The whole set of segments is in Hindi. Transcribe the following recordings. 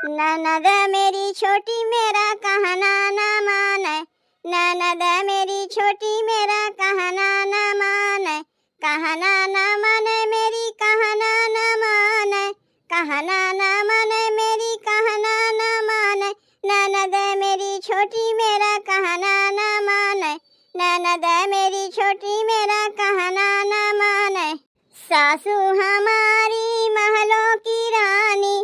ननद मेरी छोटी मेरा कहना ना माने, ननद मेरी छोटी मेरा कहना ना माने, कहना ना माने मेरी कहना ना माने, कहना ना माने मेरी कहना ना माने, ननद मेरी छोटी मेरा कहना ना माने, ननद मेरी छोटी मेरा कहना ना माने। सासू हमारी महलों की रानी,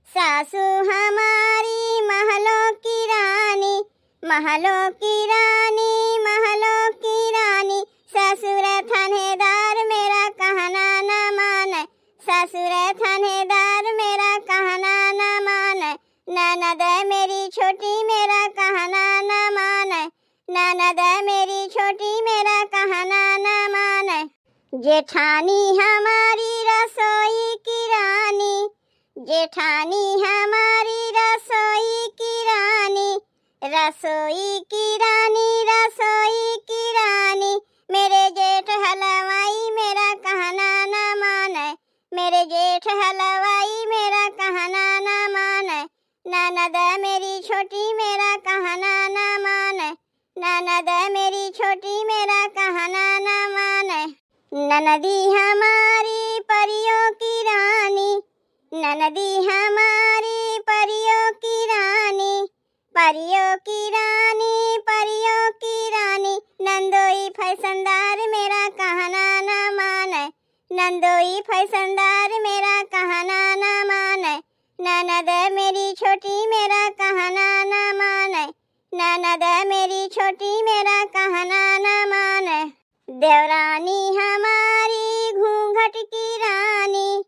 सासू हमारी महलों की रानी, महलों की रानी, महलों की रानी, ससुर थानेदार मेरा कहना ना माने, ससुर थानेदार मेरा कहना ना माने, ननद मेरी छोटी मेरा कहना ना माने, ननद मेरी छोटी मेरा कहना ना माने। जेठानी हमारी रसोई की रानी, जेठानी हमारी रसोई की रानी, रसोई की रानी, रसोई की रानी, मेरे जेठ हलवाई मेरा कहना ना माने, मेरे जेठ हलवाई मेरा कहना ना माने, ननद मेरी छोटी मेरा कहना ना माने, ननद मेरी छोटी मेरा कहना ना माने। ननदी हमारी परियों की रानी, ननदी हमारी परियों की रानी, परियों की रानी, परियों की रानी, नंदोई फैशनदार मेरा कहना ना माने, नंदोई फैशनदार मेरा कहना ना माने, ननद मेरी छोटी मेरा कहना ना माने, ननद मेरी छोटी मेरा कहना ना माने। देवरानी हमारी घूंघट की रानी,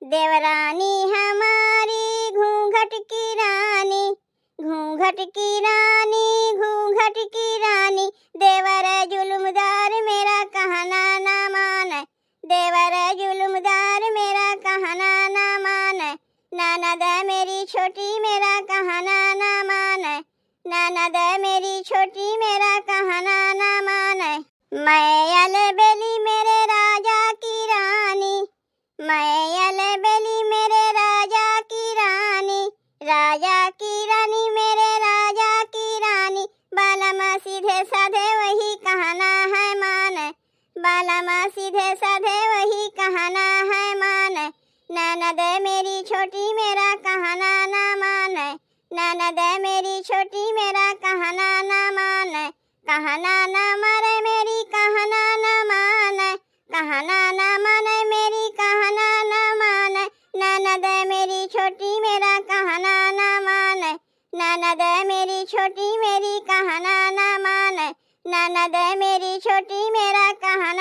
देवरानी हमारी घूंघट की रानी, घूंघट की रानी, घूंघट की रानी, देवर जुल्मदार मेरा कहना ना माने, देवर जुल्मदार मेरा कहना ना माने, ननद मेरी छोटी मेरा कहना ना माने, ननद मेरी छोटी मेरा कहना ना माने। मैं अलबेली मेरे राजा की रानी, मैं अलबेली मेरे राजा की रानी, राजा की रानी मेरे राजा की रानी, बालामा सीधे साधे वही कहना है माने, बालामा सीधे साधे वही कहना है माने, ननद मेरी छोटी मेरा कहना ना माने, ननद मेरी छोटी मेरा कहना ना माने, कहना ना माने मेरी कहना ना माने, कहना ना माने मेरी कहना ना माने, ननद मेरी छोटी मेरा कहना ना माने, ननद मेरी छोटी मेरी कहना ना माने, ननद मेरी छोटी मेरा कहना